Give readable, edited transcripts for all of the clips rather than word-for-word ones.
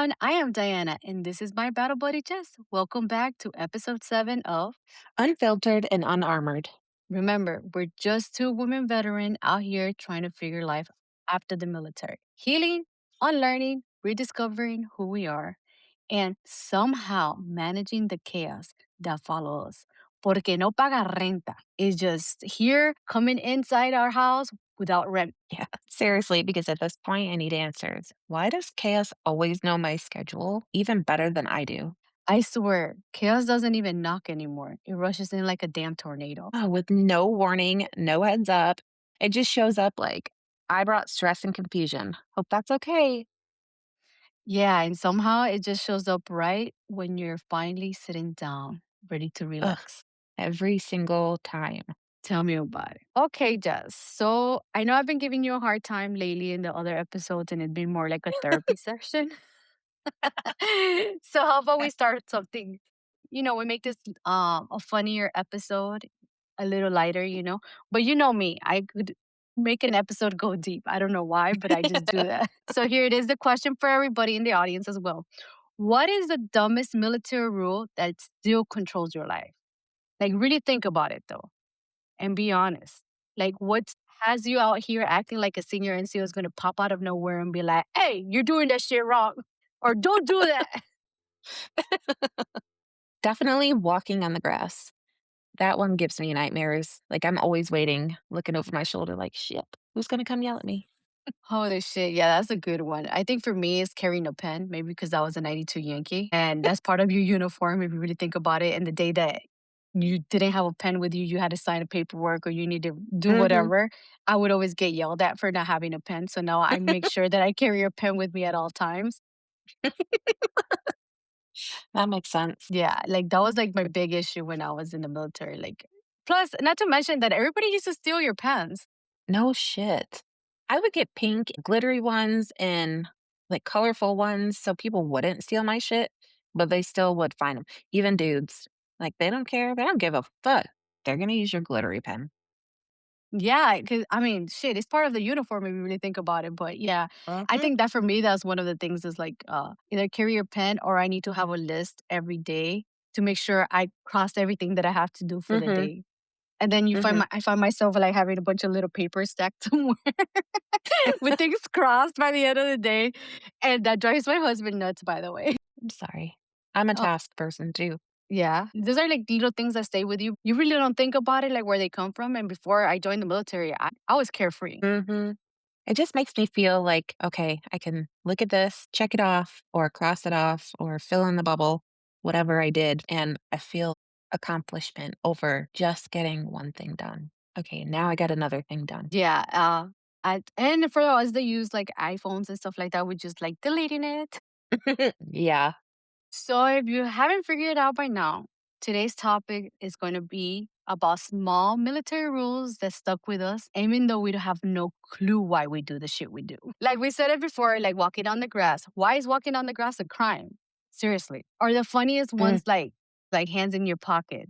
everyone. I am Diana, and this is my battle buddy Jess. Welcome back to episode 7 of Unfiltered and unarmored. Remember, we're just two women veterans out here trying to figure life after the military, healing, unlearning, rediscovering who we are, and somehow managing the chaos that follows. Porque no paga renta is just here coming inside our house without rent. Yeah, seriously, because at this point, I need answers. Why does chaos always know my schedule even better than I do? I swear, chaos doesn't even knock anymore. It rushes in like a damn tornado. Oh, with no warning, no heads up. It just shows up like, I brought stress and confusion. Hope that's okay. Yeah, and somehow it just shows up right when you're finally sitting down, ready to Ugh, relax. every single time. Tell me about it. Okay, Jess. So I know I've been giving you a hard time lately in the other episodes, and it'd been more like a therapy session. So how about we start something? We make this a funnier episode, a little lighter, But you know me, I could make an episode go deep. I don't know why, but I just do that. So here it is, the question for everybody in the audience as well. What is the dumbest military rule that still controls your life? Like really think about it though and be honest. Like what has you out here acting like a senior NCO is gonna pop out of nowhere and be like, hey, you're doing that shit wrong. Or don't do that. Definitely walking on the grass. That one gives me nightmares. Like, I'm always waiting, looking over my shoulder, like, shit, who's going to come yell at me? Holy shit. Yeah, that's a good one. I think for me, it's carrying a pen, maybe because I was a 92 Yankee. And that's part of your uniform if you really think about it. And the day that you didn't have a pen with you, you had to sign a paperwork or you need to do Hmm. whatever. I would always get yelled at for not having a pen. So now I make sure that I carry a pen with me at all times. That makes sense. Yeah, like that was like my big issue when I was in the military. Like, plus, not to mention that everybody used to steal your pens. No shit. I would get pink, glittery ones and like colorful ones so people wouldn't steal my shit, but they still would find them. Even dudes. Like they don't care. They don't give a fuck. They're gonna use your glittery pen. Yeah, because I mean, shit, it's part of the uniform if you really think about it. But yeah, I Hmm. think that for me, that's one of the things is like either carry a pen or I need to have a list every day to make sure I crossed everything that I have to do for the Hmm. day. And then Hmm. I find myself like having a bunch of little papers stacked somewhere with things crossed by the end of the day. And that drives my husband nuts, by the way. I'm sorry. I'm a task person too. Yeah. Those are like little things that stay with you. You really don't think about it, like where they come from. And before I joined the military, I was carefree. Hmm. It just makes me feel like, okay, I can look at this, check it off, or cross it off, or fill in the bubble, whatever I did. And I feel accomplishment over just getting one thing done. Okay, now I got another thing done. Yeah. And for us that use like iPhones and stuff like that, we just like deleting it. Yeah. So if you haven't figured it out by now, today's topic is going to be about small military rules that stuck with us, even though we don't have no clue why we do the shit we do. Like we said it before, like walking on the grass. Why is walking on the grass a crime? Seriously. Or the funniest Mm, ones like hands in your pocket.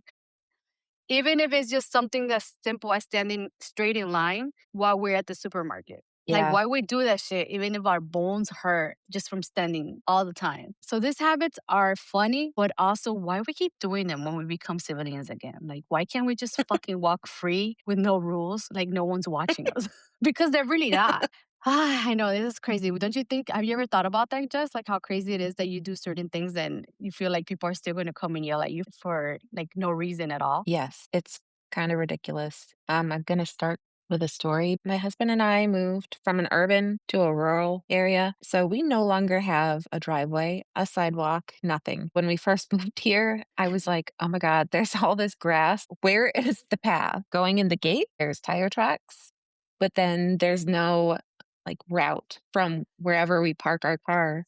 Even if it's just something that's simple as standing straight in line while we're at the supermarket. Like, yeah. why we do that shit, even if our bones hurt just from standing all the time. So, these habits are funny, but also why we keep doing them when we become civilians again. Like, why can't we just fucking walk free with no rules? Like, no one's watching us because they're really not. I know this is crazy. Don't you think? Have you ever thought about that, Jess? Like how crazy it is that you do certain things and you feel like people are still going to come and yell at you for like no reason at all? Yes, it's kind of ridiculous. I'm going to start with a story. My husband and I moved from an urban to a rural area, so we no longer have a driveway, a sidewalk, nothing. When we first moved here, I was like, oh my God, there's all this grass. Where is the path? Going in the gate, there's tire tracks, but then there's no like route from wherever we park our car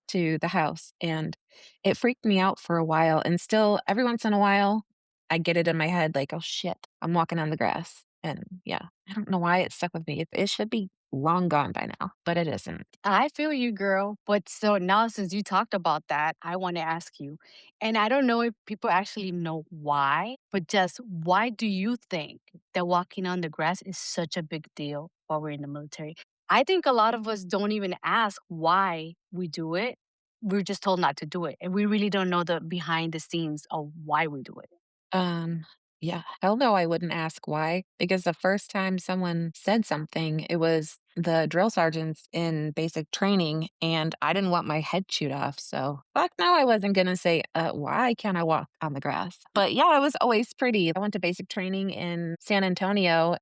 to the house. And it freaked me out for a while. And still, every once in a while, I get it in my head like, "Oh, shit, I'm walking on the grass." And yeah, I don't know why it stuck with me. It should be long gone by now, but it isn't. I feel you, girl. But so now, since you talked about that, I want to ask you, and I don't know if people actually know why, but just why do you think that walking on the grass is such a big deal while we're in the military? I think a lot of us don't even ask why we do it. we're just told not to do it, and we really don't know the behind the scenes of why we do it. Um, yeah, hell no, I wouldn't ask why, because the first time someone said something, it was the drill sergeants in basic training, and I didn't want my head chewed off. So, fuck no, I wasn't gonna say, why can't I walk on the grass? But yeah, it was always pretty. I went to basic training in San Antonio,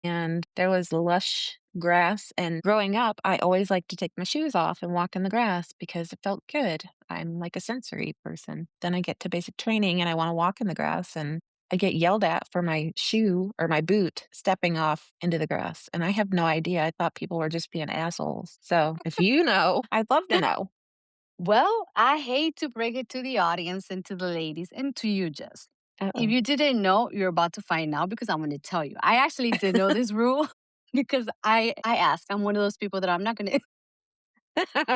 and there was lush grass. And growing up, I always liked to take my shoes off and walk in the grass because it felt good. I'm like a sensory person. Then I get to basic training and I want to walk in the grass and I get yelled at for my shoe or my boot stepping off into the grass. And I have no idea. I thought people were just being assholes. So if you know, I'd love to know. Well, I hate to break it to the audience and to the ladies and to you, Jess. If Uh-oh. you didn't know, you're about to find out because I'm going to tell you. I actually did know this rule because I asked. I'm one of those people that I'm not going to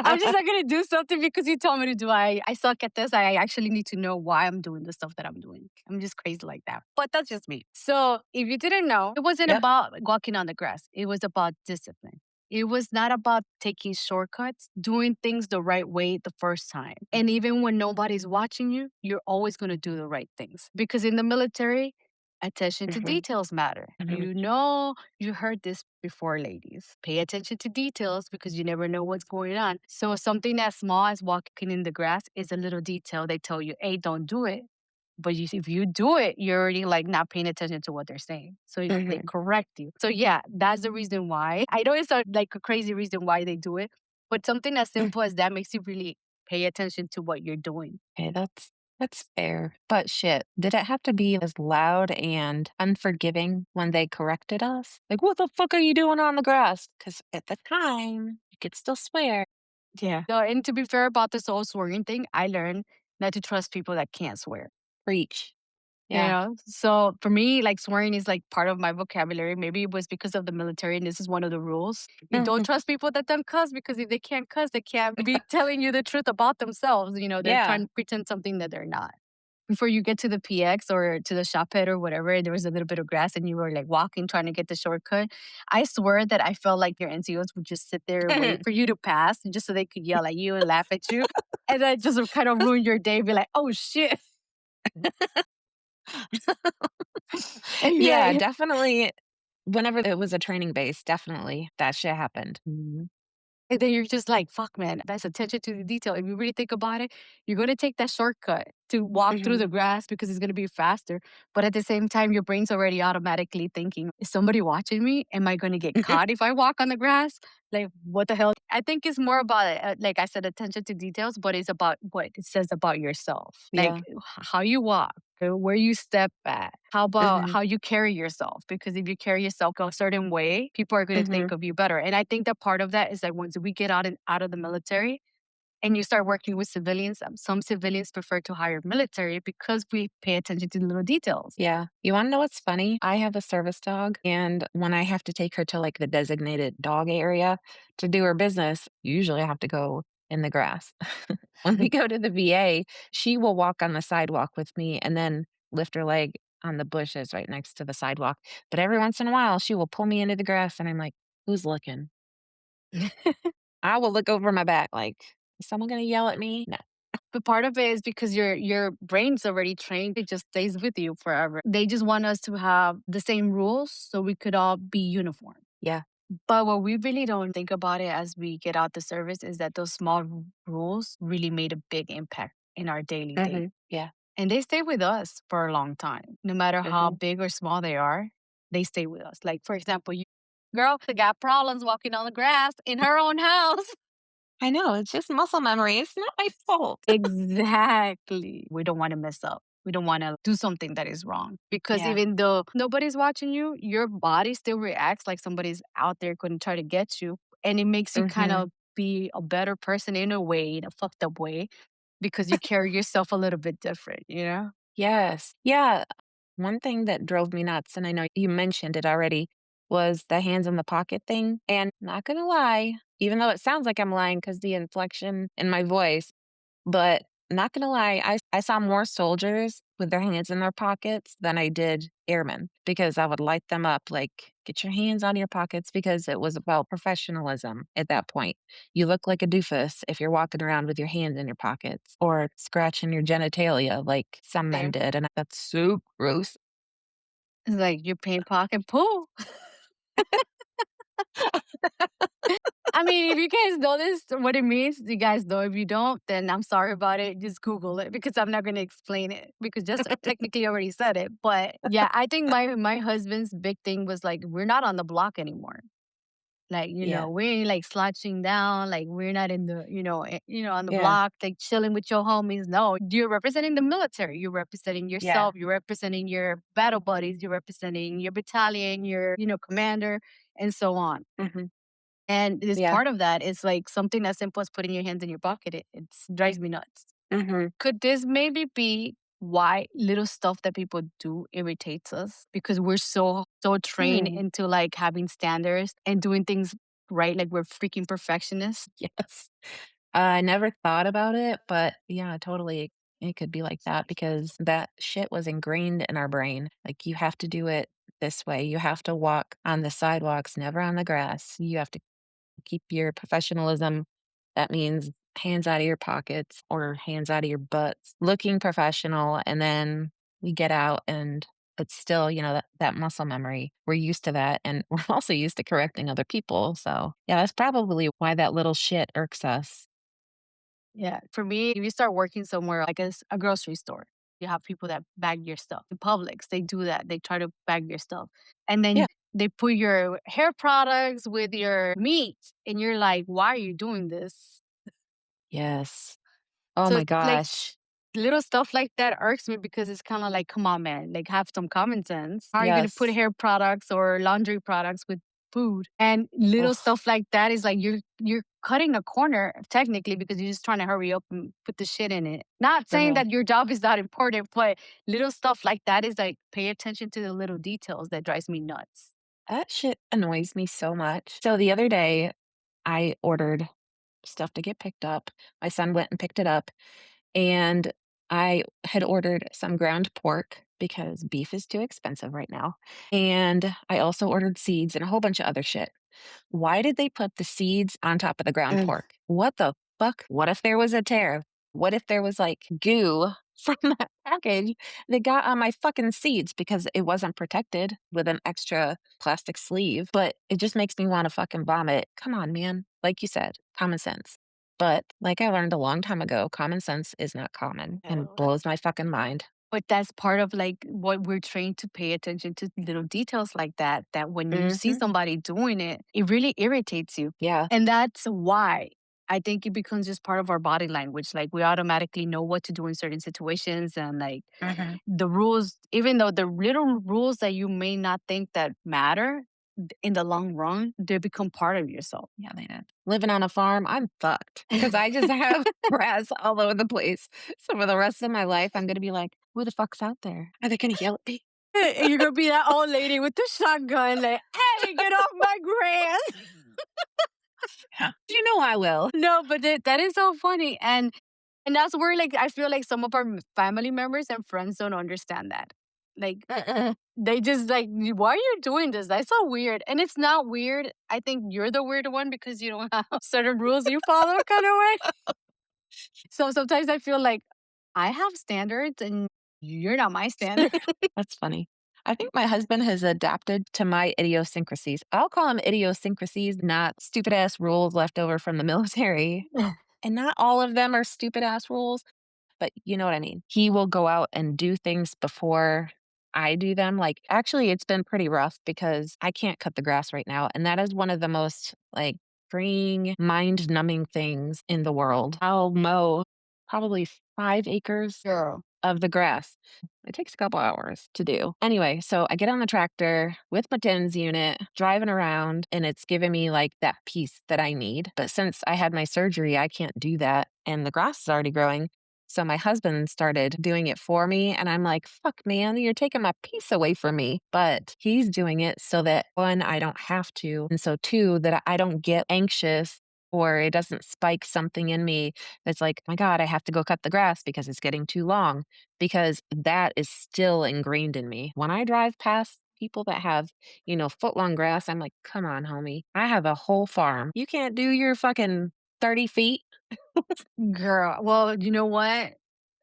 I'm just not gonna do something because you told me to do. I suck at this. I actually need to know why I'm doing the stuff that I'm doing. I'm just crazy like that. But that's just me. So if you didn't know, it wasn't Yep. about walking on the grass. It was about discipline. It was not about taking shortcuts, doing things the right way the first time. And even when nobody's watching you, you're always gonna do the right things. Because in the military, attention to Hmm. details matter. Hmm. You know, you heard this before, ladies. Pay attention to details because you never know what's going on. So, something as small as walking in the grass is a little detail. They tell you, hey, don't do it. But if you do it, you're already like not paying attention to what they're saying. So they Hmm. correct you. So yeah, that's the reason why. I know it's a, like a crazy reason why they do it, but something as simple as that makes you really pay attention to what you're doing. Okay, that's fair. But shit, did it have to be as loud and unforgiving when they corrected us? Like, what the fuck are you doing on the grass? Because at the time, you could still swear. Yeah. No, and to be fair about this whole swearing thing, I learned not to trust people that can't swear. Preach. You Yeah. know, so for me, like swearing is like part of my vocabulary. Maybe it was because of the military, and this is one of the rules. You don't trust people that don't cuss because if they can't cuss, they can't be telling you the truth about themselves. You know, they're trying Yeah. to pretend something that they're not. Before you get to the PX or to the shop head or whatever, there was a little bit of grass and you were like walking, trying to get the shortcut. I swear that I felt like your NCOs would just sit there and wait for you to pass just so they could yell at you and laugh at you. And that just kind of ruined your day. Be like, oh shit. And you're Yeah, like, definitely. Whenever it was a training base, definitely that shit happened. Mhm. and then you're just like, fuck, man, that's attention to the detail. If you really think about it, you're going to take that shortcut to walk through Mhm. the grass because it's going to be faster. But at the same time, your brain's already automatically thinking, is somebody watching me? Am I going to get caught if I walk on the grass? Like, what the hell? I think it's more about, like I said, attention to details, but it's about what it says about yourself. Like Yeah. how you walk, where you step at. How about Mhm. how you carry yourself? Because if you carry yourself a certain way, people are going to think Mhm. of you better. And I think that part of that is that once we get out of the military and you start working with civilians, some civilians prefer to hire military because we pay attention to the little details. Yeah. You wanna know what's funny? I have a service dog, and when I have to take her to, like, the designated dog area to do her business, usually I have to go in the grass. When we go to the VA, she will walk on the sidewalk with me and then lift her leg on the bushes right next to the sidewalk, but every once in a while, she will pull me into the grass, and I'm like, "Who's looking?" I will look over my back like, "Is someone gonna yell at me?" No. But part of it is because your brain's already trained, it just stays with you forever. They just want us to have the same rules so we could all be uniform. Yeah. But what we really don't think about it as we get out the service is that those small rules really made a big impact in our daily day. Mhm. Yeah. And they stay with us for a long time. No matter how Mhm. big or small they are, they stay with us. Like, for example, you girl that got problems walking on the grass in her own house. I know, it's just muscle memory, it's not my fault. Exactly. We don't want to mess up. We don't want to do something that is wrong because Yeah. even though nobody's watching you, your body still reacts like somebody's out there going to try to get you. And it makes you kind Mhm. of be a better person in a way, in a fucked up way, because you carry yourself a little bit different, you know? Yes. Yeah. One thing that drove me nuts, and I know you mentioned it already, was the hands in the pocket thing. And not gonna lie, even though it sounds like I'm lying because the inflection in my voice, but not gonna lie, I saw more soldiers with their hands in their pockets than I did airmen because I would light them up like, get your hands out of your pockets because it was about professionalism at that point. You look like a doofus if you're walking around with your hands in your pockets or scratching your genitalia like some men Same. did. And that's so gross. It's like your paint pocket pool. I mean, if you guys know this, what it means, you guys know. If you don't, then I'm sorry about it. Just Google it because I'm not going to explain it because just technically already said it. But yeah, I think my husband's big thing was like we're not on the block anymore. Like, Yeah. we ain't like slouching down, like we're not in the, on the Yeah. block, like chilling with your homies. No, you're representing the military. You're representing Yeah. yourself. You're representing your battle buddies. You're representing your battalion, your, commander, and so on. Hmm. And this Yeah. part of that is like something as simple as putting your hands in your pocket. It drives me nuts. Hmm. Could this maybe be why little stuff that people do irritates us because we're so trained Mm. into like having standards and doing things right, like we're freaking perfectionists? Yes. I never thought about it, but yeah, totally. It could be like that because that shit was ingrained in our brain. Like, you have to do it this way. You have to walk on the sidewalks, never on the grass. You have to keep your professionalism. That means hands out of your pockets or hands out of your butts, looking professional. And then we get out and it's still, that muscle memory. We're used to that. And we're also used to correcting other people. So, yeah, that's probably why that little shit irks us. Yeah, for me, if you start working somewhere like a grocery store, you have people that bag your stuff. In Publix, they do that. They try to bag your stuff. And then Yeah. they put your hair products with your meat. And you're like, why are you doing this? Yes. Oh So my it's like gosh. little stuff like that irks me because it's kind of like, come on, man, like have some common sense. How are you going to put Yes. hair products or laundry products with food? And little Oh, stuff like that is like you're cutting a corner technically because you're just trying to hurry up and put the shit in it. Not saying girl. that your job is not important, but little stuff like that is like pay attention to the little details that drives me nuts. That shit annoys me so much. So the other day, I ordered stuff to get picked up. My son went and picked it up, and I had ordered some ground pork because beef is too expensive right now. And I also ordered seeds and a whole bunch of other shit. Why did they put the seeds on top of the ground Mm. pork? What the fuck? What if there was a tear? What if there was like goo from that package that got on my fucking seeds because it wasn't protected with an extra plastic sleeve? But it just makes me want to fucking vomit. Come on, man. Like you said, common sense. But like I learned a long time ago, common sense is not common and blows my fucking mind. But that's part of like what we're trained to pay attention to little details like that, that when you see Hmm. somebody doing it, it really irritates you. Yeah. And that's why I think it becomes just part of our body language. Like we automatically know what to do in certain situations and like Hmm. the rules, even though the little rules that you may not think that matter in the long run, they become part of yourself. Yeah, they did. Living on a farm, I'm fucked because I just have grass all over the place. So for the rest of my life, I'm gonna be like, "Who the fuck's out there? Are they gonna yell at me?" And you're gonna be that old lady with the shotgun, like, hey, get off my grass. Yeah. You know I will. No, but that is so funny, and that's where, like, I feel like some of our family members and friends don't understand that. Like, they just like, "Why are you doing this? That's so weird." And it's not weird. I think you're the weird one because you don't have certain rules you follow kinda way. So sometimes I feel like I have standards and you're not my standard. That's funny. I think my husband has adapted to my idiosyncrasies. I'll call them idiosyncrasies, not stupid ass rules left over from the military. And not all of them are stupid ass rules, but you know what I mean. He will go out and do things before I do them. Like, actually, it's been pretty rough because I can't cut the grass right now. And that is one of the most like freeing, mind numbing things in the world. I'll mow probably 5 acres Girl. of the grass. It takes a couple hours to do. Anyway, so I get on the tractor with my TINS unit, driving around, and it's giving me like that peace that I need. But since I had my surgery, I can't do that. And the grass is already growing. So my husband started doing it for me. And I'm like, fuck, man, you're taking my peace away from me. But he's doing it so that one, I don't have to. And so two, that I don't get anxious or it doesn't spike something in me that's like, "Oh my god, I have to go cut the grass because it's getting too long," because that is still ingrained in me. When I drive past people that have, foot-long grass, I'm like, "Come on, homie. I have a whole farm. You can't do your fucking 30 feet?" Girl, well, you know what?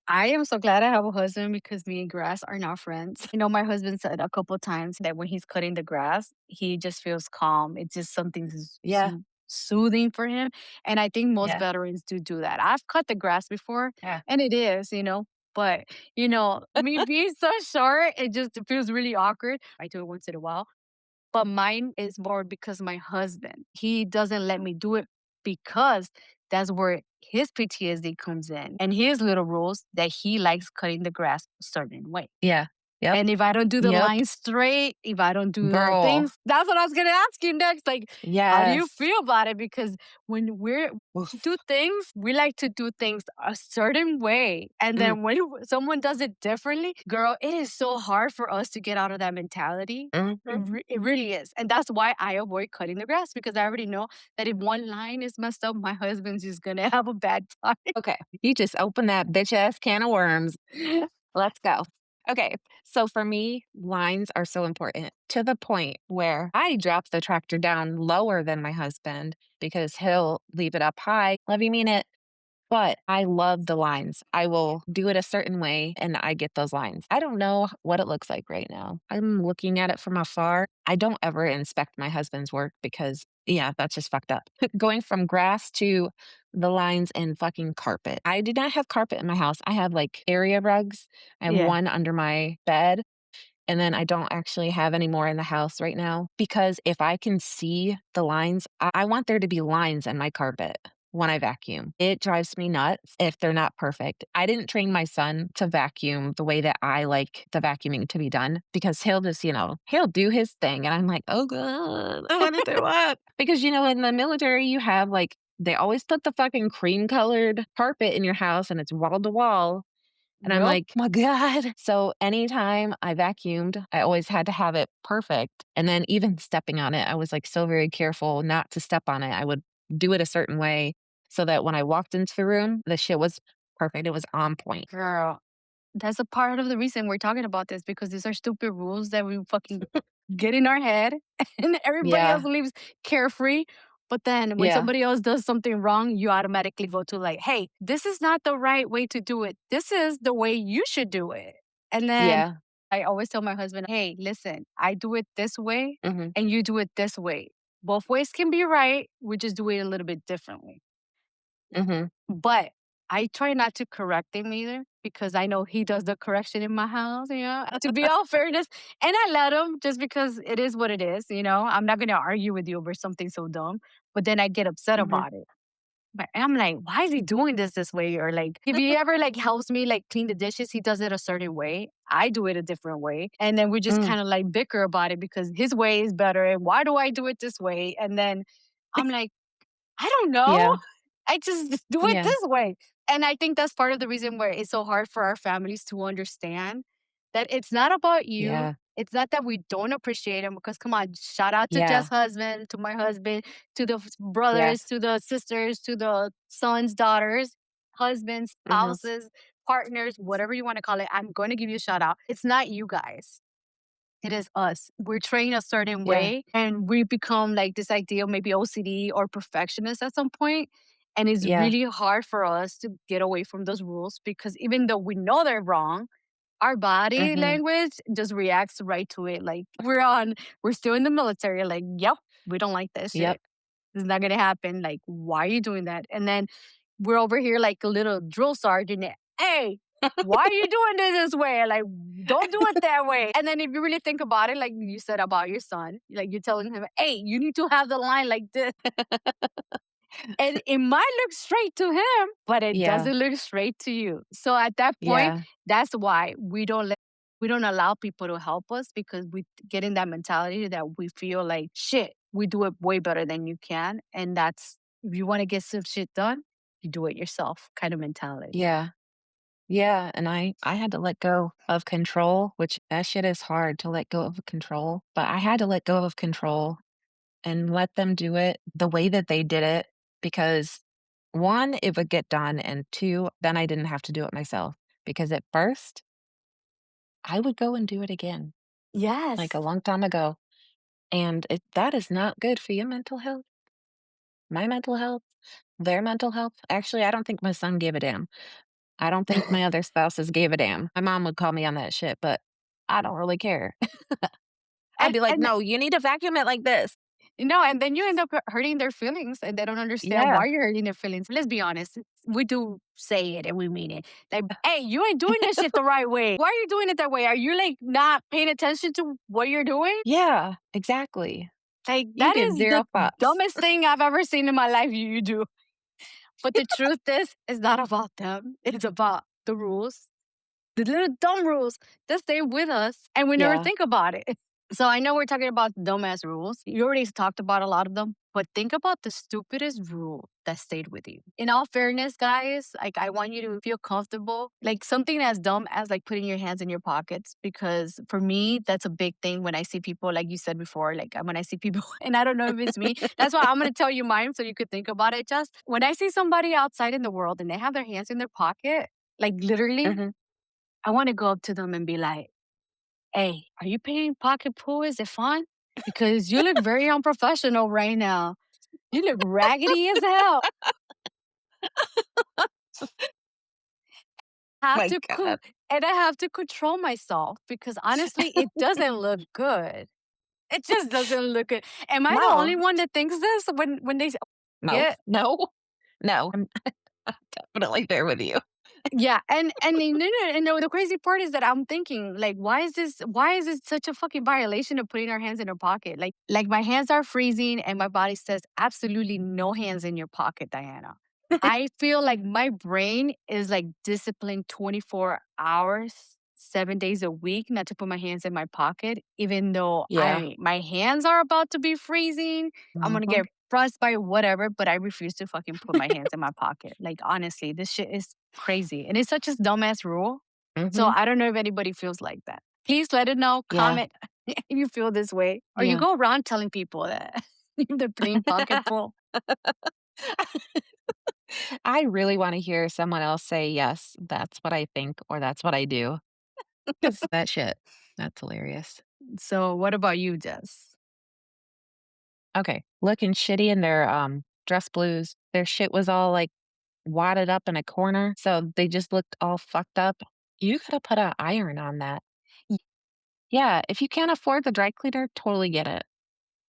I am so glad I have a husband because me and grass are not friends. I know my husband said a couple times that when he's cutting the grass, he just feels calm. It's just something Yeah, soothing for him. And I think most yeah, veterans do that. I've cut the grass before yeah. and it is, but me being so short, it feels really awkward. I do it once in a while. But mine is more because my husband, he doesn't let me do it because that's where his PTSD comes in and his little rules that he likes cutting the grass a certain way. Yeah. Yep, And if I don't do the yep. line straight, if I don't do the Girl. things, that's what I was gonna ask you next. Like, how do you Yes. feel about it? Because when we Oof. do things, we like to do things a certain way. And Mm, then when someone does it differently, girl, it is so hard for us to get out of that mentality. It, mhm. it really is. And that's why I avoid cutting the grass because I already know that if one line is messed up, my husband's just gonna have a bad time. Okay, you just opened that bitch ass can of worms. Let's go. Okay, so for me, lines are so important to the point where I drop the tractor down lower than my husband because he'll leave it up high. Love you, mean it. But I love the lines. I will do it a certain way and I get those lines. I don't know what it looks like right now. I'm looking at it from afar. I don't ever inspect my husband's work because, yeah, that's just fucked up. Going from grass to the lines and fucking carpet. I did not have carpet in my house. I have like area rugs. I have Yeah. one under my bed and then I don't actually have any more in the house right now because if I can see the lines, I want there to be lines in my carpet when I vacuum. It drives me nuts if they're not perfect. I didn't train my son to vacuum the way that I like the vacuuming to be done because he'll just, he'll do his thing. And I'm like, oh, God, I want to do it. Because, in the military, you have like, they always put the fucking cream colored carpet in your house and it's wall to wall. And I'm Yup. like, "Oh my god." So anytime I vacuumed, I always had to have it perfect. And then even stepping on it, I was like so very careful not to step on it. I would do it a certain way so that when I walked into the room, the shit was perfect. It was on point. Girl, that's a part of the reason we're talking about this because these are stupid rules that we fucking get in our head and everybody else Yeah. lives carefree. But then when Yeah. somebody else does something wrong, you automatically go to like, hey, this is not the right way to do it. This is the way you should do it. And then Yeah. I always tell my husband, hey, listen, I do it this way Mhm. and you do it this way. Both ways can be right. We just do it a little bit differently. Mhm. But I try not to correct him either because I know he does the correction in my house, to be all fairness. And I let him just because it is what it is. I'm not going to argue with you over something so dumb, but then I get upset Mhm. about it. But I'm like, why is he doing this way? Or like, if he ever like helps me like clean the dishes, he does it a certain way. I do it a different way. And then we just Mm. kind of like bicker about it because his way is better. And why do I do it this way? And then I'm like, I don't know. Yeah. I just do it Yeah. this way. And I think that's part of the reason where it's so hard for our families to understand that it's not about you. Yeah. It's not that we don't appreciate him because come on, shout out to Jess' Yeah. husband, to my husband, to the brothers, Yes. to the sisters, to the sons, daughters, husbands, Mhm. spouses, partners, whatever you want to call it. I'm going to give you a shout out. It's not you guys. It is us. We're trained a certain Yeah. way and we become like this idea of maybe OCD or perfectionist at some point. And it's Yeah. really hard for us to get away from those rules because even though we know they're wrong, our body Mhm. language just reacts right to it. Like we're still in the military. Like, yep, we don't like that Yep. shit. It's not gonna happen. Like, why are you doing that? And then we're over here like a little drill sergeant. Hey, why are you doing this way? Like, don't do it that way. And then if you really think about it, like you said about your son, like you're telling him, hey, you need to have the line like this. And it might look straight to him, but it Yeah. doesn't look straight to you. So at that point, Yeah. that's why we don't allow people to help us because we get in that mentality that we feel like shit, we do it way better than you can. And that's if you want to get some shit done, you do it yourself kind of mentality. Yeah. Yeah, and I had to let go of control, which that shit is hard to let go of control, but I had to let go of control and let them do it the way that they did it. because one, it would get done, and two, then I didn't have to do it myself. Because at first, I would go and do it again, like a Yes. long time ago. And that is not good for your mental health, my mental health, their mental health. Actually, I don't think my son gave a damn. I don't think my other spouses gave a damn. My mom would call me on that shit, but I don't really care. I'd And be like, and no, you need to vacuum it like this. no, and then you end up hurting their feelings, and they don't understand Yeah. why you're hurting their feelings. Let's be honest, we do say it and we mean it. Like, hey, you ain't doing this shit the right way. Why are you doing it that way? Are you like not paying attention to what you're doing? Yeah, exactly. Like You that give is 0 the fucks. dumbest thing I've ever seen in my life. You do, but the truth is, it's not about them. It's about the rules, the little dumb rules that stay with us, and we never Yeah. think about it. So I know we're talking about dumbass rules. You already talked about a lot of them, but think about the stupidest rule that stayed with you. In all fairness, guys, like I want you to feel comfortable. Like something as dumb as like putting your hands in your pockets, because for me, that's a big thing when I see people, like you said before, like when I see people, and I don't know if it's me. That's why I'm gonna tell you mine so you could think about it. Just when I see somebody outside in the world and they have their hands in their pocket, like literally, Mhm. I want to go up to them and be like, "Hey, are you playing pocket pool? Is it fun? Because you look very unprofessional right now. You look raggedy as hell." Have My to god. and I have to control myself because honestly, it doesn't look good. It just doesn't look good. Am I the only No. one that thinks this when they No. yeah. No. No. I'm definitely there with you. Yeah, and the crazy part is that I'm thinking like, why is this such a fucking violation of putting our hands in our pocket? Like my hands are freezing and my body says absolutely no hands in your pocket, Diana. I feel like my brain is like disciplined 24 hours, 7 days a week, not to put my hands in my pocket, even though Yeah. I my hands are about to be freezing. I'm gonna Mhm. get frostbite, whatever, but I refuse to fucking put my hands in my pocket. Like honestly, this shit is crazy. And it's such a dumbass rule. So Mhm. I don't know if anybody feels like that. Please let it know. Yeah. Comment if you feel this way. Or you Yeah. go around telling people that they're playing pocket full. I really wanna hear someone else say, "Yes, that's what I think," or "That's what I do," 'cause that shit, that's hilarious. So what about you, Jess? Okay, looking shitty in their, dress blues. Their shit was all, like, wadded up in a corner, so they just looked all fucked up. You coulda put a iron on that. Yeah, if you can't afford the dry cleaner, totally get it.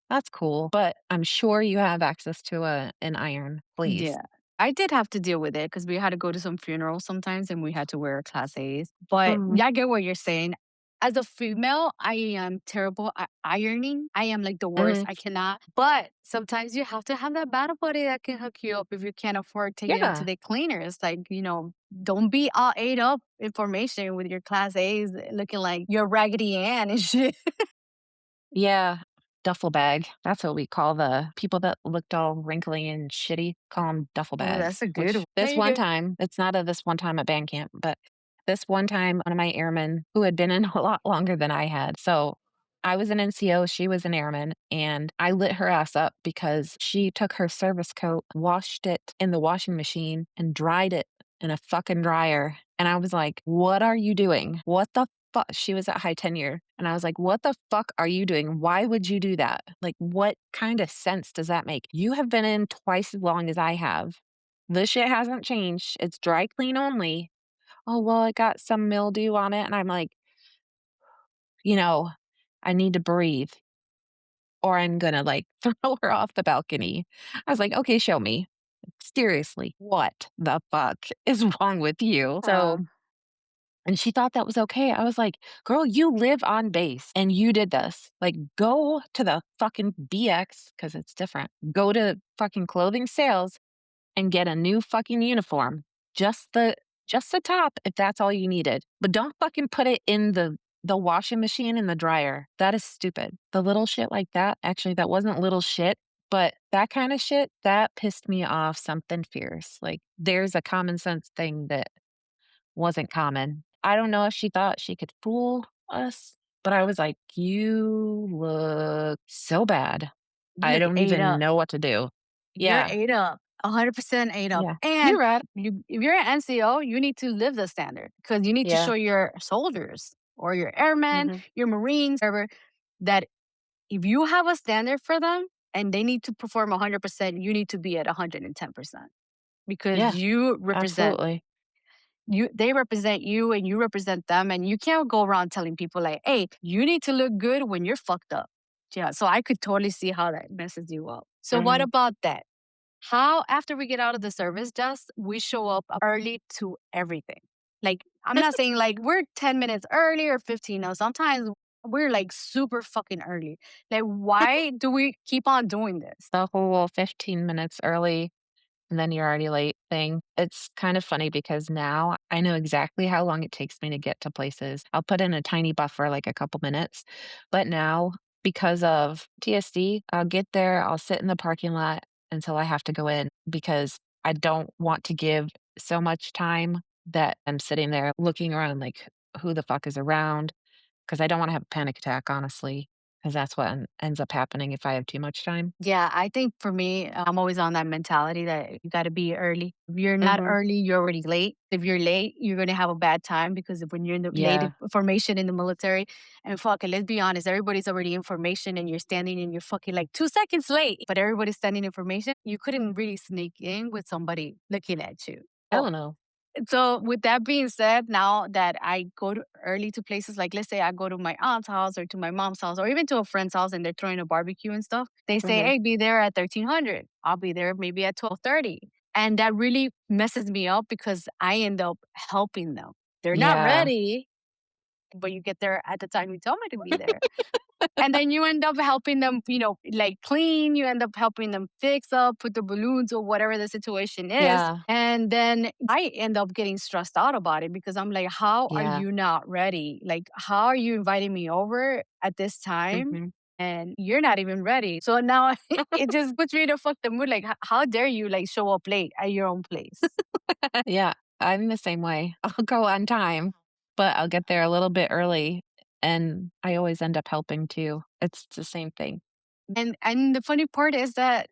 That's cool, but I'm sure you have access to an iron, please. Yeah. I did have to deal with it because we had to go to some funerals sometimes and we had to wear class A's. But Mhm, yeah, I get what you're saying. As a female, I am terrible at ironing. I am like the worst. mhm. I cannot. But sometimes you have to have that battle buddy that can hook you up if you can't afford taking it to Yeah, the cleaners. Like, don't be all ate up information with your class A's looking like you're Raggedy Ann and shit. yeah, duffel bag. That's what we call the people that looked all wrinkly and shitty, call them duffel Oh, that's bags, a good which one. There this you one go. time it's not a this one time at band camp, but this one time, one of my airmen who had been in a lot longer than I had, so I was an NCO, she was an airman, and I lit her ass up because she took her service coat, washed it in the washing machine, and dried it in a fucking dryer, and I was like, "What are you doing? What the fuck?" She was at high tenure, and I was like, "What the fuck are you doing? Why would you do that? Like, what kind of sense does that make? You have been in twice as long as I have. This shit hasn't changed. It's dry clean only." "Oh, well, it got some mildew on it," and I'm like, you know, "I need to breathe or I'm gonna, like, throw her off the balcony." I was like, "Okay, show me. Seriously, what the fuck is wrong with you?" Uh, And she thought that was okay. I was like, "Girl, you live on base and you did this. Like, go to the fucking BX because it's different. Go to fucking clothing sales and get a new fucking uniform. Just the just the top if that's all you needed. But don't fucking put it in the washing machine and the dryer. That is stupid. The little shit like that, actually that wasn't little shit, but that kind of shit, that pissed me off something fierce. Like there's a common sense thing that wasn't common. I don't know if she thought she could fool us, but I was like, "You look so bad. you I look don't ate even up. know what to do." You're Yeah. ate up. 100% ate up. Yeah. And You're right. if you're an NCO, you need to live the standard because you need to Yeah. show your soldiers or your airmen, Mhm. your Marines, whatever, that if you have a standard for them and they need to perform 100%, you need to be at 110% because Yeah, you represent absolutely. they represent you and you represent them, and you can't go around telling people like, hey, you need to look good when you're fucked up. Yeah, so I could totally see how that messes you up. So what Mhm. about that? How after we get out of the service desk, we show up early to everything. Like, I'm not saying like we're 10 minutes early or 15. No, sometimes we're like super fucking early. Like, why do we keep on doing this? The whole 15 minutes early and then you're already late thing. It's kind of funny because now I know exactly how long it takes me to get to places. I'll put in a tiny buffer, like a couple minutes. But now, because of TSD, I'll get there, I'll sit in the parking lot until I have to go in because I don't want to give so much time that I'm sitting there looking around like, who the fuck is around? Because I don't want to have a panic attack, honestly, because that's what ends up happening if I have too much time. Yeah, I think for me, I'm always on that mentality that you got to be early. If you're not Hmm. early, you're already late. If you're late, you're going to have a bad time because when you're in the late Yeah. formation in the military, and fuck it, let's be honest, everybody's already in formation and you're standing and you're fucking like 2 seconds late, but everybody's standing in formation. You couldn't really sneak in with somebody looking at you. I don't know. So with that being said, now that I go to early to places like let's say I go to my aunt's house or to my mom's house or even to a friend's house and they're throwing a barbecue and stuff, they say, Mhm. "Hey, be there at 1300." I'll be there maybe at 12:30. And that really messes me up because I end up helping them. They're not Yeah. ready, but you get there at the time you tell me to be there. And then you end up helping them, like clean, you end up helping them fix up, put the balloons or whatever the situation is. Yeah. And then I end up getting stressed out about it because I'm like, how are Yeah. you not ready? Like, how are you inviting me over at this time? Mhm. And you're not even ready. So now it just puts me in a fuck the mood. Like, how dare you like show up late at your own place? Yeah, I'm the same way. I'll go on time, but I'll get there a little bit early, and I always end up helping too. It's the same thing. And the funny part is that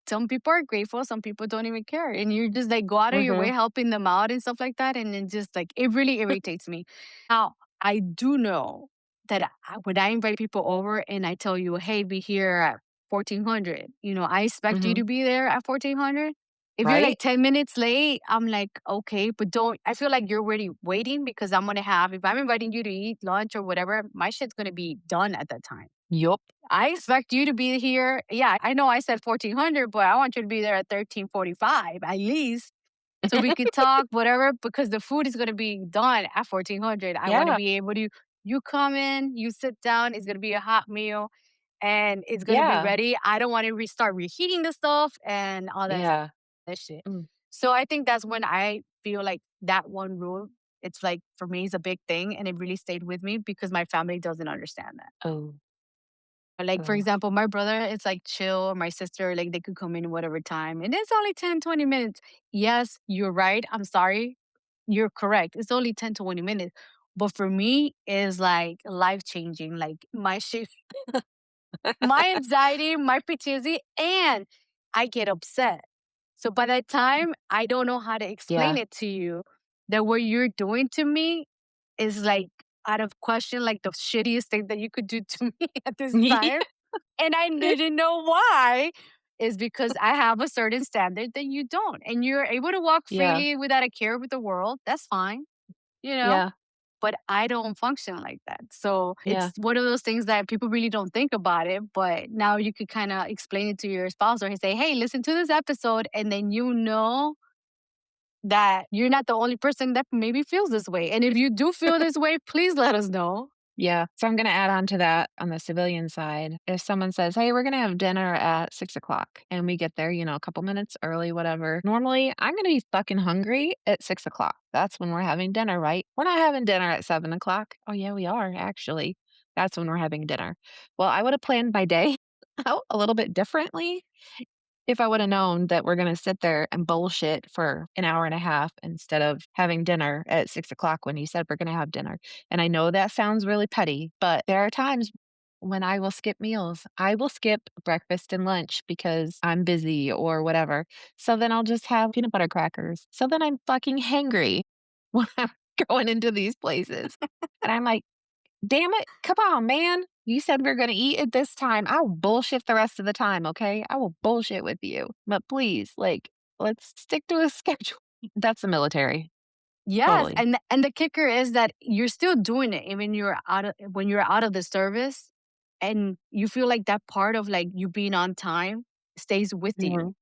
some people are grateful, some people don't even care. And you just like go out of your way Mhm. helping them out and stuff like that. And it just like it really irritates me. Now, I do know that when I invite people over and I tell you, hey, be here at 1400, I expect you Mhm. to be there at 1400. If you're like Right? 10 minutes late, I'm like, okay, but don't, I feel like you're already waiting because I'm going to have, if I'm inviting you to eat lunch or whatever, my shit's going to be done at that time. Yup. I expect you to be here. Yeah, I know I said 1400, but I want you to be there at 1345 at least so we could talk, whatever, because the food is going to be done at 1400. I want to Yeah. be able to, you come in, you sit down, it's going to be a hot meal and it's going to be Yeah. ready. I don't want to restart reheating the stuff and all Yeah. that shit. Mm. So I think that's when I feel like that one rule, it's like for me, is a big thing. And it really stayed with me because my family doesn't understand that. Oh, Like, for oh. example, my brother, it's like chill, or my sister, like they could come in whatever time. And it's only 10, 20 minutes. Yes, you're right. I'm sorry. You're correct. It's only 10 to 20 minutes. But for me, it's like life changing. Like my shit, my anxiety, my PTSD, and I get upset. So by that time, I don't know how to explain Yeah. it to you that what you're doing to me is like out of question, like the shittiest thing that you could do to me at this time. And I didn't know why, is because I have a certain standard that you don't. And you're able to walk Yeah. freely without a care with the world. That's fine, you know? Yeah. But I don't function like that. So Yeah. it's one of those things that people really don't think about it. But now you could kind of explain it to your spouse or say, hey, listen to this episode. And then you know that you're not the only person that maybe feels this way. And if you do feel this way, please let us know. Yeah. So I'm gonna add on to that on the civilian side. If someone says, "Hey, we're gonna have dinner at 6 o'clock," and we get there, a couple minutes early, whatever. Normally, I'm gonna be fucking hungry at 6 o'clock. That's when we're having dinner, right? We're not having dinner at 7 o'clock. Oh yeah, we are actually. That's when we're having dinner. Well, I would have planned my day out a little bit differently if I would have known that we're gonna sit there and bullshit for an hour and a half instead of having dinner at 6 o'clock when you said we're gonna have dinner. And I know that sounds really petty, but there are times when I will skip meals. I will skip breakfast and lunch because I'm busy or whatever. So then I'll just have peanut butter crackers. So then I'm fucking hangry when I'm going into these places. And I'm like, damn it, come on, man. You said we're gonna eat at this time. I will bullshit the rest of the time, okay? I will bullshit with you. But please, like, let's stick to a schedule. That's the military. Yes, Totally. and the kicker is that you're still doing it even you're out of when you're out of the service, and you feel like that part of, like, you being on time stays with you. Mhm.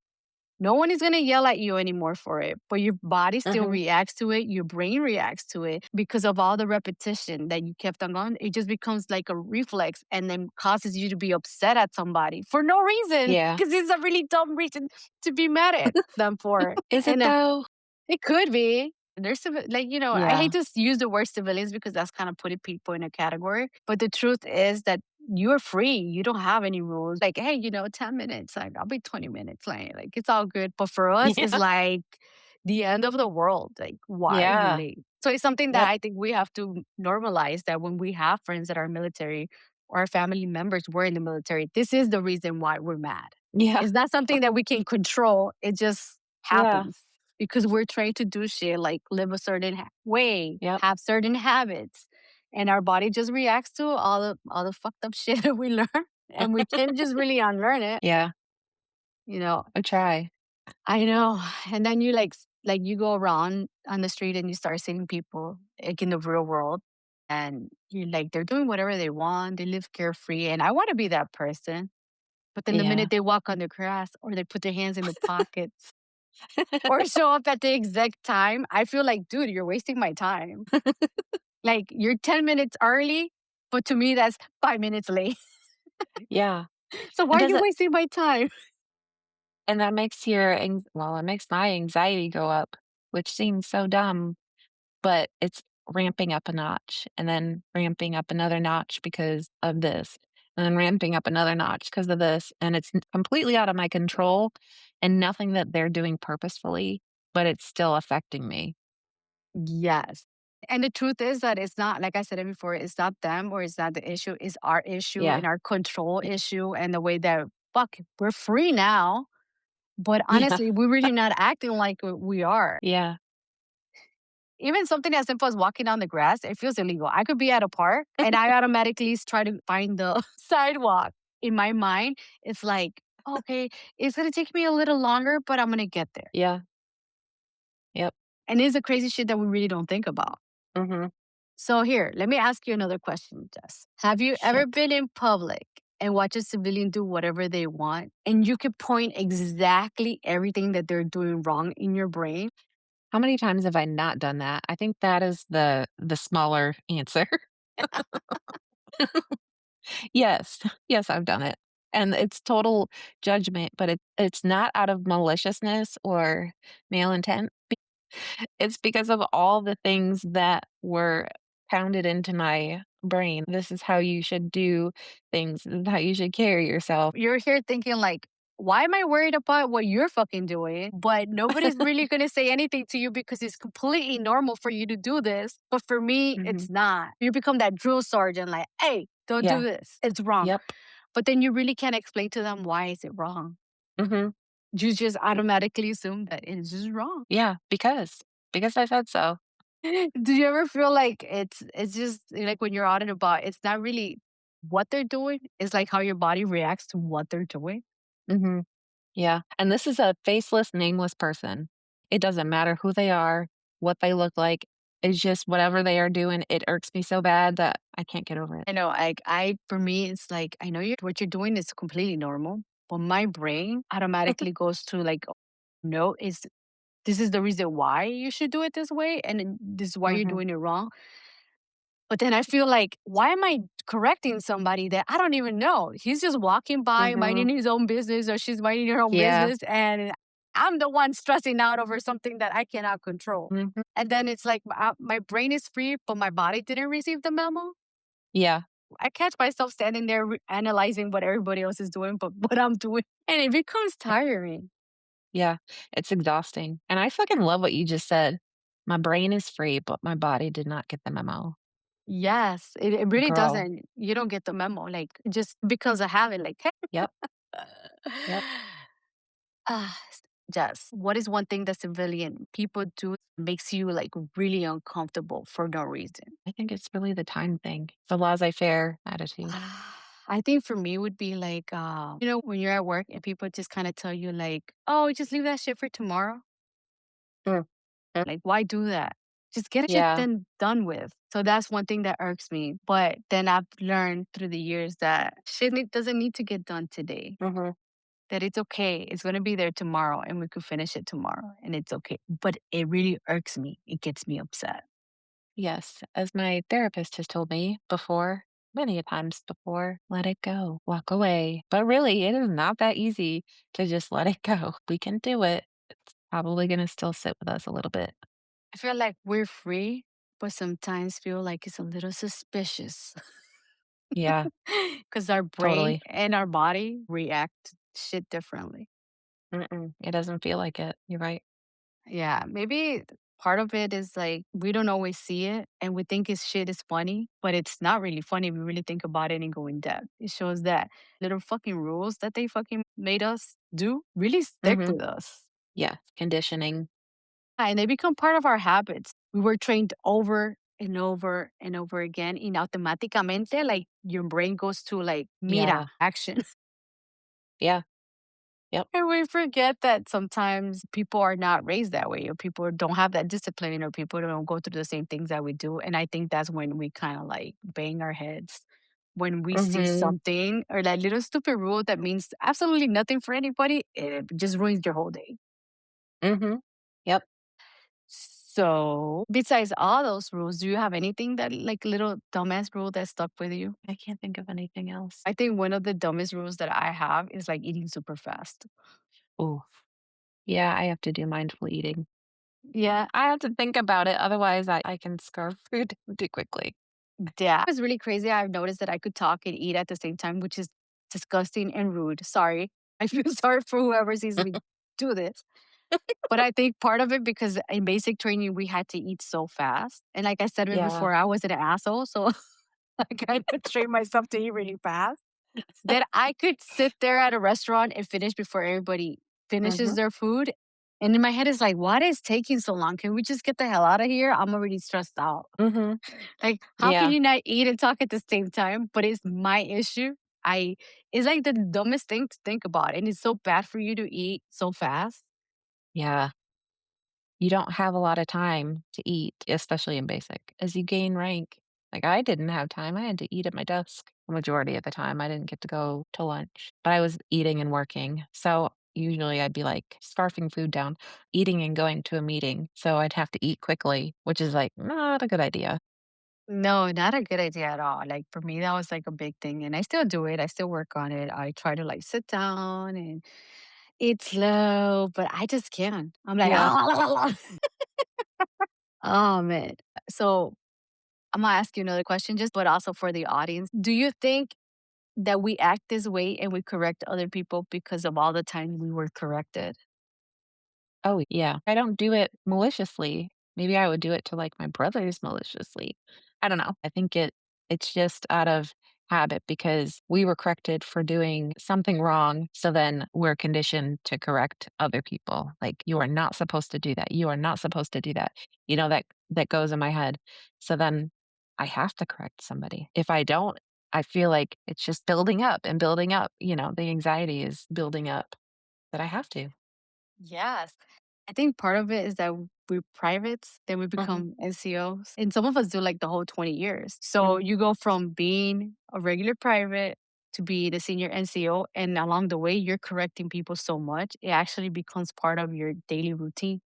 No one is gonna yell at you anymore for it, but your body still Mhm. reacts to it, your brain reacts to it because of all the repetition that you kept on going. It just becomes like a reflex and then causes you to be upset at somebody for no reason Yeah. because it's a really dumb reason to be mad at them for. Is it And though? it could be. There's like, I hate Yeah. to use the word civilians because that's kind of putting people in a category. But the truth is that you're free. You don't have any rules. Like, hey, 10 minutes. Like, I'll be 20 minutes late. Like, it's all good. But for us, it's Yeah. like the end of the world. Like, why are you Yeah. late? So it's something that Yep. I think we have to normalize that when we have friends that are military or our family members were in the military, this is the reason why we're mad. Yeah. It's not something that we can control. It just Yeah. happens because we're trained to do shit like live a certain way, Yep. have certain habits, and our body just reacts to all the fucked up shit that we learn, and we can't just really unlearn it. Yeah. You know, I try. I know. And then you like you go around on the street and you start seeing people like in the real world, and you like they're doing whatever they want, they live carefree, and I want to be that person. But then the Yeah. minute they walk on the grass or they put their hands in the pockets or show up at the exact time, I feel like, dude, you're wasting my time. Like you're 10 minutes early, but to me that's 5 minutes late. Yeah. So why And are does you it wasting my time? and that makes your well, it makes my anxiety go up, which seems so dumb, but it's ramping up a notch and then ramping up another notch because of this, and then ramping up another notch because of this, and it's completely out of my control and nothing that they're doing purposefully, but it's still affecting me. Yes. And the truth is that it's not, like I said it before, it's not them or it's not the issue, it's our issue Yeah. and our control Y issue and the way that, fuck, we're free now. But yeah. honestly, we're really not acting like we are. Yeah. Even something as simple as walking down the grass, it feels illegal. I could be at a park and I automatically try to find the sidewalk. In my mind, it's like, okay, it's gonna take me a little longer, but I'm gonna get there. Yeah. Yep. And it's a crazy shit that we really don't think about. Mhm. So here, let me ask you another question, Jess. Have you ever Shit. been in public and watch a civilian do whatever they want, and you could point exactly everything that they're doing wrong in your brain? How many times have I not done that? I think that is the smaller answer. Yes. Yes, I've done it. And it's total judgment, but it's not out of maliciousness or malintent. It's because of all the things that were pounded into my brain. This is how you should do things. This is how you should carry yourself. You're here thinking like, why am I worried about what you're fucking doing? But nobody's really gonna say anything to you because it's completely normal for you to do this. But for me, Mhm. it's not. You become that drill sergeant, like, hey, don't do Yeah. this. It's wrong. Yep. But then you really can't explain to them why is it wrong. Mhm. You just automatically assume that it is just wrong. Yeah, because I said so. Do you ever feel like it's just like when you're out and about, it's not really what they're doing, it's like how your body reacts to what they're doing? Mhm. Yeah, and this is a faceless, nameless person. It doesn't matter who they are, what they look like. It's just whatever they are doing, it irks me so bad that I can't get over it. I know, like, for me, it's like, I know what you're doing is completely normal, but my brain automatically goes to like, no, this is the reason why you should do it this way, and then this is why you're Mhm. doing it wrong. But then I feel like, why am I correcting somebody that I don't even know? He's just walking by, minding Mhm. his own business, or she's minding her own Yeah. business, and I'm the one stressing out over something that I cannot control. Mhm. And then it's like my brain is free, but my body didn't receive the memo. Yeah. I catch myself standing there analyzing what everybody else is doing, but what I'm doing, and it becomes tiring. Yeah. It's exhausting, and I fucking love what you just said. My brain is free, but my body did not get the memo. Yes, it really Girl. doesn't. You don't get the memo, like, just because I have it, like, Yep, yep. s just what is one thing that civilian people do makes you, like, really uncomfortable for no reason? I think it's really the time thing, the laissez-faire attitude. I think for me would be like, when you're at work and people just kinda tell you like, "Oh, just leave that shit for tomorrow." Mm, mm, Like, why do that? Just get it yeah, then done with. So that's one thing that irks me. But then I've learned through the years that doesn't need to get done today. mhm, That it's okay. It's gonna be there tomorrow and we could finish it tomorrow and it's okay. But it really irks me. It gets me upset. yes, as my therapist has told me before, many a times before, let it go, walk away. But really, it is not that easy to just let it go. We can do it. It's probably gonna still sit with us a little bit. I feel like we're free, but sometimes feel like it's a little suspicious. Yeah, Because our brain totally. and our body react shit differently. Mm-mm, it doesn't feel like it. You're right. Yeah, maybe part of it is like we don't always see it and we think his shit is funny, but it's not really funny if we really think about it and go in depth. It shows that little fucking rules that they fucking made us do really stick Mhm. with us. Yeah, conditioning. And they become part of our habits. We were trained over and over and over again in automáticamente, like your brain goes to like mira Yeah, action. yeah, yep. And we forget that sometimes people are not raised that way, or people don't have that discipline, or people don't go through the same things that we do. And I think that's when we kind of like bang our heads when we see Mhm, something or that little stupid rule that means absolutely nothing for anybody. It just ruins your whole day. mhm. Yep. So, besides all those rules, do you have anything that like little dumbass rule that stuck with you? I can't think of anything else. I think one of the dumbest rules that I have is like eating super fast. Ooh, yeah, I have to do mindful eating. Yeah, I have to think about it, otherwise I can scarf food too quickly. yeah. It's really crazy. I've noticed that I could talk and eat at the same time, which is disgusting and rude. Sorry. I feel sorry for whoever sees me do this. But I think part of it because in basic training we had to eat so fast. And like I said Yeah. before, I was an asshole. So I kind of trained myself to eat really fast. That I could sit there at a restaurant and finish before everybody finishes Mhm, their food. And in my head is like, "What is taking so long? Can we just get the hell out of here? I'm already stressed out." mhm. Like, how can Yeah, you not eat and talk at the same time? But it's my issue. I It's like the dumbest thing to think about, and it's so bad for you to eat so fast. yeah. You don't have a lot of time to eat, especially in basic, as you gain rank. Like, I didn't have time, I had to eat at my desk the majority of the time, I didn't get to go to lunch, but I was eating and working, so usually I'd be, like, scarfing food down, eating and going to a meeting, so I'd have to eat quickly, which is, like, not a good idea. No, not a good idea at all. Like for me, that was like a big thing, and I still do it. I still work on it. I try to like sit down and eat slow, but I just can't. I'm like, Yeah. oh man. So I'm gonna ask you another question, just but also for the audience. Do you think that we act this way and we correct other people because of all the time we were corrected? Oh, yeah. I don't do it maliciously. Maybe I would do it to, like, my brothers maliciously. I don't know. I think it's just out of habit because we were corrected for doing something wrong, so then we're conditioned to correct other people. Like, "You are not supposed to do that. You are not supposed to do that." That goes in my head. So then I have to correct somebody. If I don't, I feel like it's just building up and building up, the anxiety is building up that I have to. Yes. I think part of it is that we're privates, then we Mhm, become NCOs. And some of us do like the whole 20 years. So mhm. you go from being a regular private to be the senior NCO. And along the way, you're correcting people so much, it actually becomes part of your daily routine.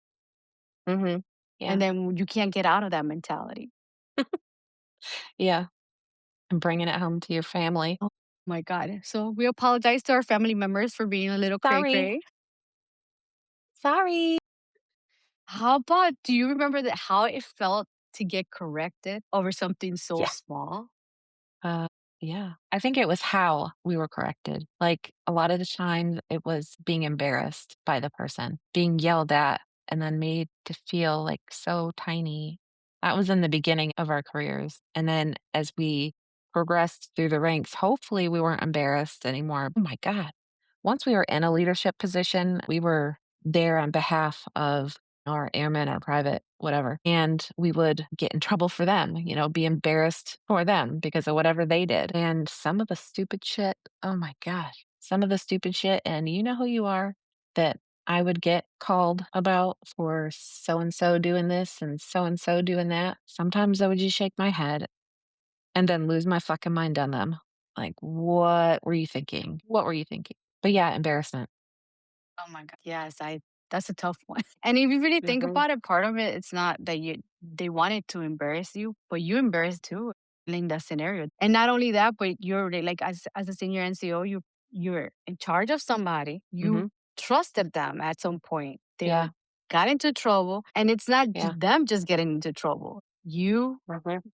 Mhm. And Yeah. then you can't get out of that mentality. Yeah, and bringing it home to your family. Oh my God. So we apologize to our family members for being a little cray "Sorry, cray. sorry." How about do you remember that how it felt to get corrected over something so Yeah. small? Uh, yeah. I think it was how we were corrected. Like, a lot of the times, it was being embarrassed by the person, being yelled at, and then made to feel, like, so tiny. That was in the beginning of our careers. And then as we progressed through the ranks, hopefully we weren't embarrassed anymore. Oh my God. Once we were in a leadership position, we were there on behalf of our airmen, our private, whatever. And we would get in trouble for them, be embarrassed for them because of whatever they did. And some of the stupid shit, oh my gosh, some of the stupid shit. And you know who you are that I would get called about for so and so doing this and so doing that. Sometimes I would just shake my head and then lose my fucking mind on them. Like, what were you thinking? What were you thinking? But yeah, embarrassment. Oh my god. Yes, I that's a tough one. And if you really think Mhm, about it, part of it, it's not that they wanted to embarrass you, but you embarrassed too in that scenario. And not only that, but you're like as a senior NCO, you're in charge of somebody. You mhm. trusted them at some point. They Yeah, got into trouble, and it's not yeah. them just getting into trouble. Mhm,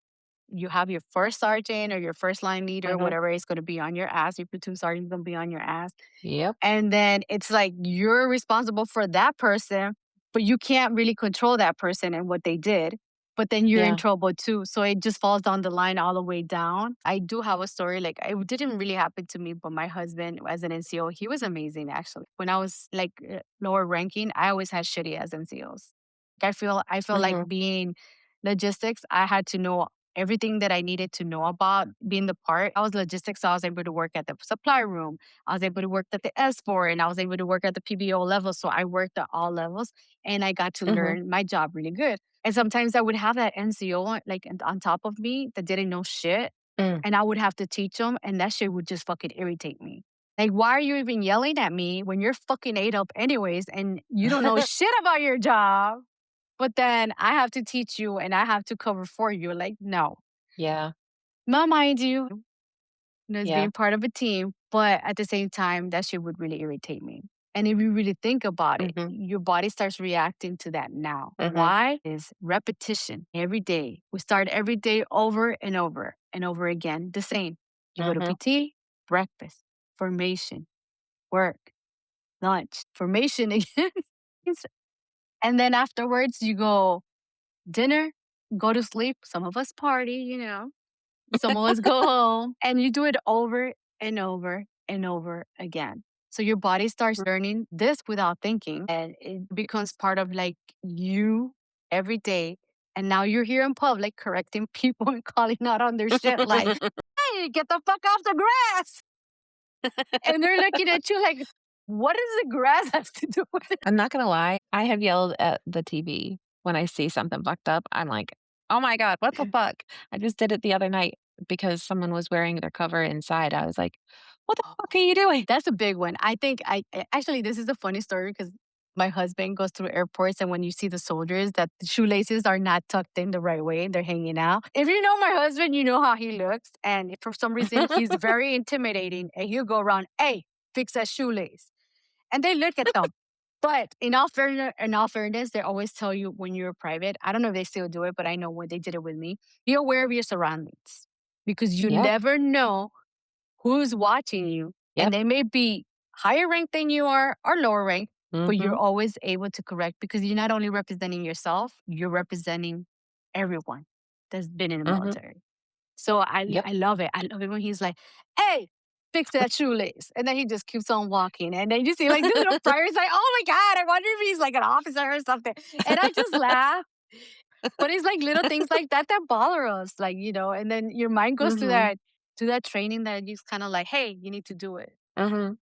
You have your first sergeant or your first line leader, mhm. whatever is going to be on your ass. Your platoon sergeant's going to be on your ass, Yep. and then it's like you're responsible for that person, but you can't really control that person and what they did. But then you're in Yeah. trouble too. So it just falls down the line all the way down. I do have a story, like it didn't really happen to me, but my husband as an NCO, he was amazing actually. When I was like lower ranking, I always had shitty as NCOs. I feel like Mhm, being logistics, I had to know everything that I needed to know about being the part. I was logistics, so I was able to work at the supply room. I was able to work at the S4 and I was able to work at the PBO level. So I worked at all levels and I got to mhm. learn my job really good. And sometimes I would have that NCO like on top of me that didn't know shit. Mm. And I would have to teach them. And that shit would just fucking irritate me. Like, why are you even yelling at me when you're fucking ate up anyways and you don't know shit about your job? But then I have to teach you and I have to cover for you. Like, no. Yeah, Now, mind you, as yeah. being part of a team, but at the same time, that shit would really irritate me. And if you really think about it, Mhm, your body starts reacting to that now. mhm, Why? Is repetition every day. We start every day over and over and over again, the same. You go to mhm. PT, breakfast, formation, work, lunch, formation again. And then afterwards, you go dinner, go to sleep. Some of us party, some of us go home and you do it over and over and over again. So your body starts learning this without thinking and it becomes part of like you every day. And now you're here in public correcting people and calling out on their shit like, hey, get the fuck off the grass. And they're looking at you like, what does the grass have to do with it? I'm not gonna lie, I have yelled at the TV when I see something fucked up. I'm like, "Oh my god, what the fuck?" I just did it the other night because someone was wearing their cover inside. I was like, "What the fuck are you doing?" That's a big one. I think actually this is a funny story because my husband goes through airports and when you see the soldiers that the shoelaces are not tucked in the right way and they're hanging out. If you know my husband, you know how he looks. And if for some reason he's very intimidating and he'll go around, hey, fix that shoelace. And they look at them. But in all fairness, they always tell you when you're private. I don't know if they still do it, but I know when they did it with me. Be aware of your surroundings because you Yep, never know who's watching you. And yep. they may be higher ranked than you are or lower ranked, but you're Mhm, always able to correct because you're not only representing yourself, you're representing everyone that's been in the mhm. military. So I, Yep. I love it. I love it when he's like, hey, fix that shoelace. And then he just keeps on walking. And then you see like the little friars like, oh my God, I wonder if he's like an officer or something. And I just laugh. But it's like little things like that that bother us, like, and then your mind goes Mhm, to that training that you kind of like, hey, you need to do it. mhm.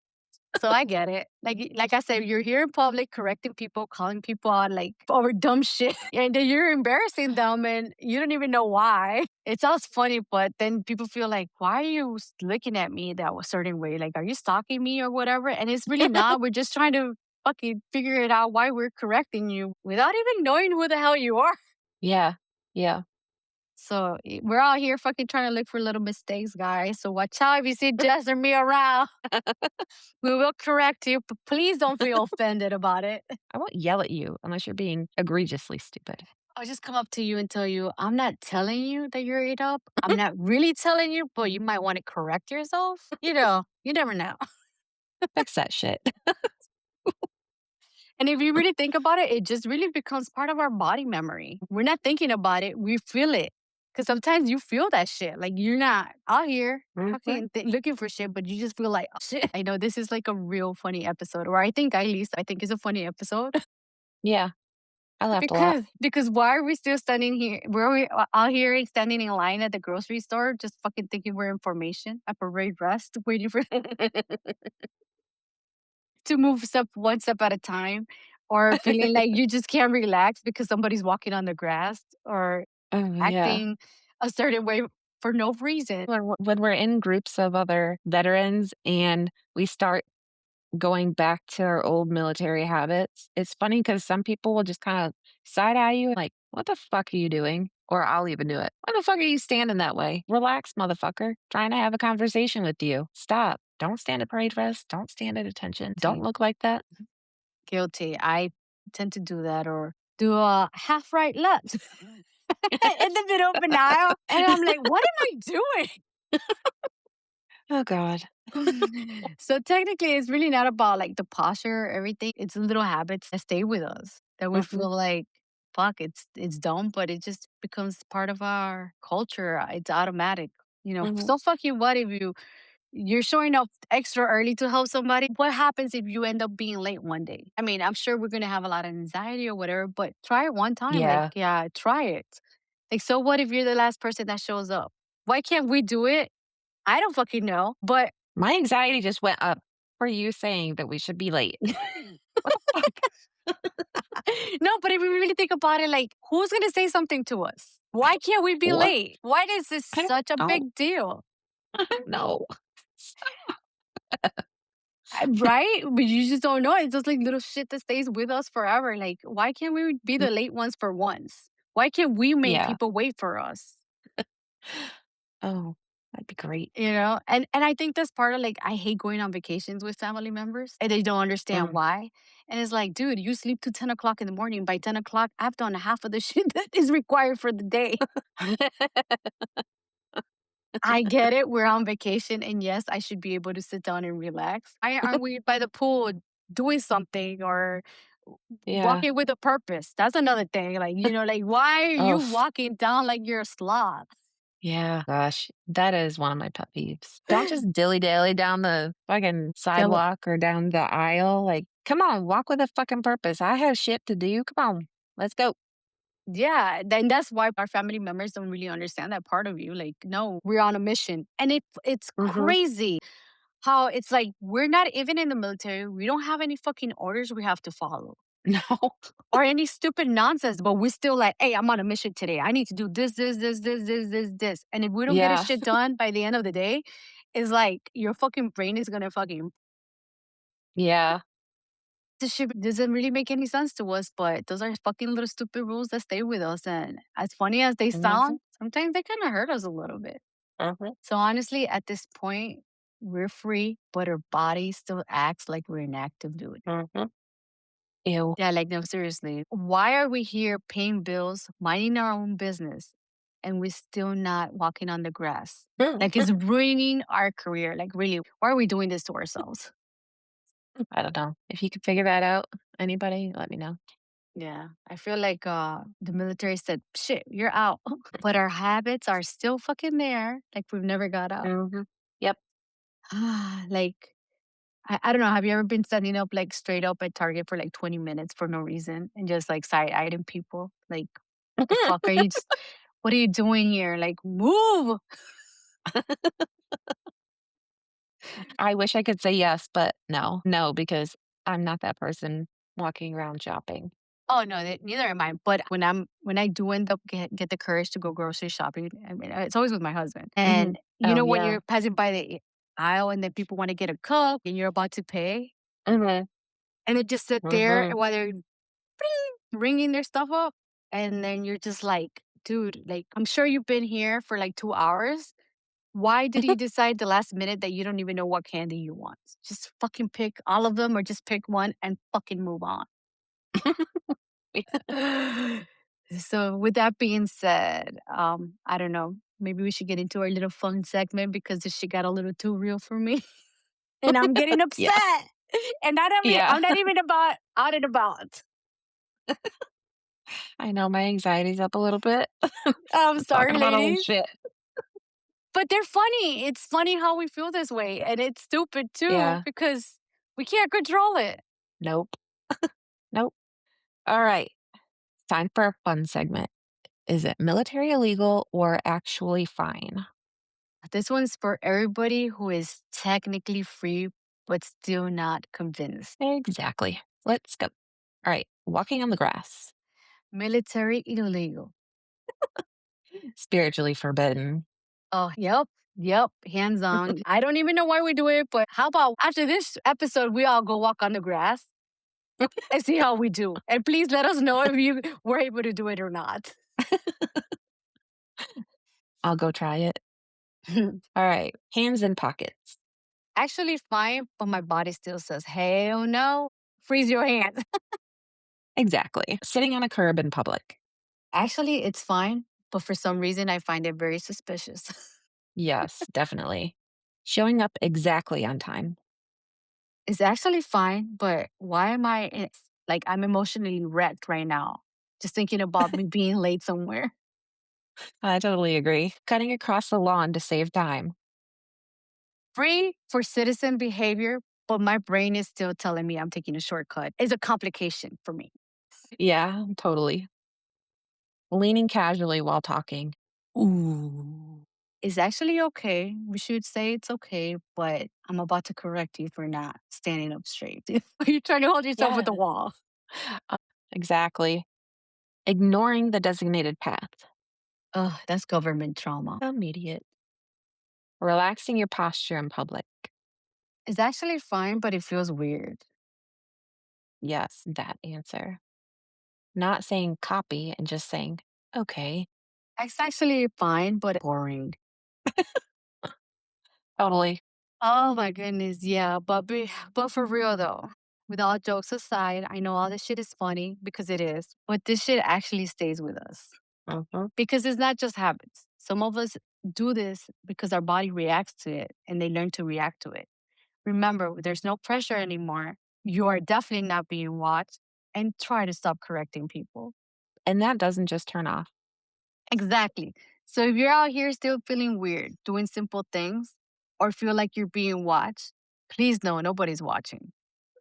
So I get it. Like I said, you're here in public correcting people, calling people out like over dumb shit, and then you're embarrassing them, and you don't even know why. It sounds funny, but then people feel like, why are you looking at me that a certain way? Like, are you stalking me or whatever? And it's really not. We're just trying to fucking figure it out why we're correcting you without even knowing who the hell you are. Yeah, yeah. So we're all here fucking trying to look for little mistakes, guys. So watch out if you see Jess or me around. We will correct you, but please don't feel offended about it. I won't yell at you unless you're being egregiously stupid. I'll just come up to you and tell you, I'm not telling you that you're ate up. I'm not really telling you, but you might want to correct yourself. You never know. Fix that shit. And if you really think about it, it just really becomes part of our body memory. We're not thinking about it, we feel it. Because sometimes you feel that shit. Like you're not out here Mhm. fucking looking for shit, but you just feel like, oh, shit. I know this is like a real funny episode, or I think at least I think it's a funny episode. Yeah, I laughed a lot. Because why are we still standing here? Where we out here standing in line at the grocery store, just fucking thinking we're information at parade rest, waiting for to move one step at a time, or feeling like you just can't relax because somebody's walking on the grass or Oh, yeah. acting a certain way for no reason. When we're in groups of other veterans and we start going back to our old military habits, it's funny because some people will just kind of side eye you like, "What the fuck are you doing?" Or I'll even do it. "Why the fuck are you standing that way? Relax, motherfucker. Trying to have a conversation with you. Stop. Don't stand at parade rest. Don't stand at attention. Don't Guilty. look like that." Guilty. I tend to do that or do a half right left in the middle of an aisle. And I'm like, what am I doing? Oh god. So technically, it's really not about like the posture or everything. It's little habits that stay with us that we Mhm, feel like, fuck, it's dumb, but it just becomes part of our culture. It's automatic. mhm. So fuck you. What if you're showing up extra early to help somebody? What happens if you end up being late one day? I mean, I'm sure we're gonna have a lot of anxiety or whatever, but try it one time. Like, Yeah. yeah, try it. Like, so what if you're the last person that shows up? Why can't we do it? I don't fucking know, but My anxiety just went up for you saying that we should be late. What the fuck? no, but if we really think about it, like, who's gonna say something to us? Why can't we be What? late? Why is this I don't such a know. big deal? I don't know. Right? But you just don't know. It's just like little shit that stays with us forever. Like, why can't we be Mm, the late ones for once? Why can't we make yeah. people wait for us? Oh, that'd be great. And I think that's part of like I hate going on vacations with family members and they don't understand Mm. why. And it's like, dude, you sleep to 10 o'clock in the morning. By 10 o'clock, I've done half of the shit that is required for the day. I get it. We're on vacation, and yes, I should be able to sit down and relax. Why aren't we by the pool doing something or Yeah. walking with a purpose? That's another thing. Like why are you Oh, walking down like you're a sloth? yeah. Gosh, that is one of my pet peeves. Don't just dilly-dally down the fucking Tell sidewalk or down the aisle. Like, come on, walk with a fucking purpose. I have shit to do. Come on, let's go. Yeah, then that's why our family members don't really understand that part of you. Like, no, we're on a mission. And it's Mhm. crazy how it's like we're not even in the military. We don't have any fucking orders we have to follow No. or any stupid nonsense, but we're still like, hey, I'm on a mission today. I need to do this. And if we don't get a Yeah. shit done by the end of the day, it's like your fucking brain is gonna fucking Yeah. this shit doesn't really make any sense to us, but those are fucking little stupid rules that stay with us. And as funny as they Mhm. sound, sometimes they kind of hurt us a little bit. Mhm. So honestly, at this point, we're free, but our body still acts like we're in active duty. Mhm. Ew. Yeah, like no, seriously. Why are we here paying bills, minding our own business, and we're still not walking on the grass? Like it's ruining our career. Like really, why are we doing this to ourselves? I don't know. If you could figure that out, anybody, let me know. Yeah, I feel like the military said, "Shit, you're out," but our habits are still fucking there. Like we've never got out. Mhm. Yep. Like I don't know. Have you ever been standing up like straight up at Target for like 20 minutes for no reason and just like side eyeing people? Like, the fuck are you? What are you doing here? Like, move. I wish I could say yes, but no. No, because I'm not that person walking around shopping. Oh no, neither am I. But when I do end up get the courage to go grocery shopping, I mean, it's always with my husband. Mhm. And Oh, when yeah. you're passing by the aisle and then people want to get a cup and you're about to pay, Mhm. and it just sit there Mhm. while they're ringing their stuff up, and then you're just like, dude, like I'm sure you've been here for like 2 hours. Why did you decide the last minute that you don't even know what candy you want? Just fucking pick all of them or just pick one and fucking move on. So with that being said, I don't know. Maybe we should get into our little fun segment because this shit got a little too real for me. And I'm getting Yeah. upset. And not only Yeah, I'm not even about out and about. I know my anxiety's up a little bit. I'm Talking sorry, about old ladies. shit. But they're funny. It's funny how we feel this way. And it's stupid too, Yeah, because we can't control it. nope, nope. All right, time for a fun segment. Is it military illegal or actually fine? This one's for everybody who is technically free, but still not convinced. Exactly. Let's go. All right, walking on the grass. Military illegal. Spiritually forbidden. Oh, yep. Yep. Hands on. I don't even know why we do it, but how about after this episode, we all go walk on the grass and see how we do. And please let us know if you were able to do it or not. I'll go try it. All right, hands in pockets. Actually, fine, but my body still says, hell no. Freeze your hands. Exactly. Sitting on a curb in public. Actually, it's fine, but for some reason, I find it very suspicious. Yes, definitely. Showing up exactly on time. It's actually fine, but why am like I'm emotionally wrecked right now? Just thinking about me being late somewhere. I totally agree. Cutting across the lawn to save time. Free for citizen behavior, but my brain is still telling me I'm taking a shortcut. It's a complication for me. Yeah, totally. Leaning casually while talking. Ooh. It's actually okay. We should say it's okay, but I'm about to correct you for not standing up straight. You're trying to hold yourself with the Yeah, wall. uh, exactly. Ignoring the designated path. Ugh, that's government trauma. Immediate. Relaxing your posture in public. It's actually fine, but it feels weird. Yes, that answer. Not saying copy and just saying, okay. It's actually fine, but boring. Totally. Oh my goodness, yeah, but for real though, with all jokes aside, I know all this shit is funny because it is, but this shit actually stays with us Mhm. because it's not just habits. Some of us do this because our body reacts to it and they learn to react to it. Remember, there's no pressure anymore. You are definitely not being watched, and try to stop correcting people. And that doesn't just turn off. Exactly. So if you're out here still feeling weird, doing simple things, or feel like you're being watched, please know nobody's watching.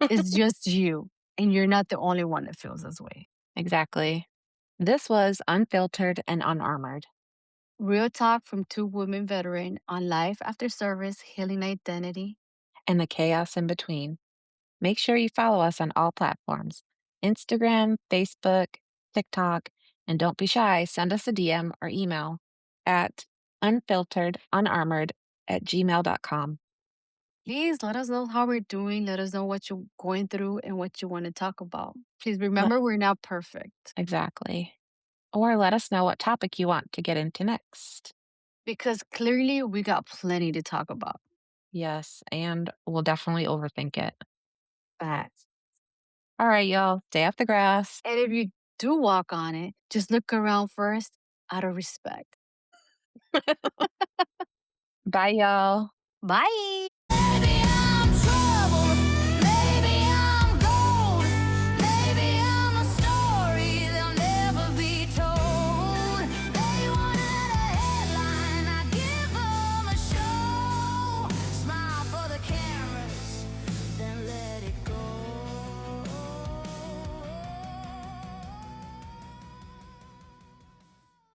It's just you, and you're not the only one that feels this way. Exactly. This was unfiltered and unarmored, Real talk from two women veteran on life after service, healing identity. and the chaos in between. Make sure you follow us on all platforms: Instagram, Facebook, TikTok, and don't be shy. Send us a DM or email at unfilteredunarmored at gmail.com. Please let us know how we're doing. Let us know what you're going through and what you want to talk about. Please Let, remember, we're not perfect exactly. Or let us know what topic you want to get into next. because clearly we got plenty to talk about. Yes, and we'll definitely overthink it. Facts. All right, y'all, stay off the grass. And if you do walk on it, just look around first out of respect. Bye, y'all. Bye.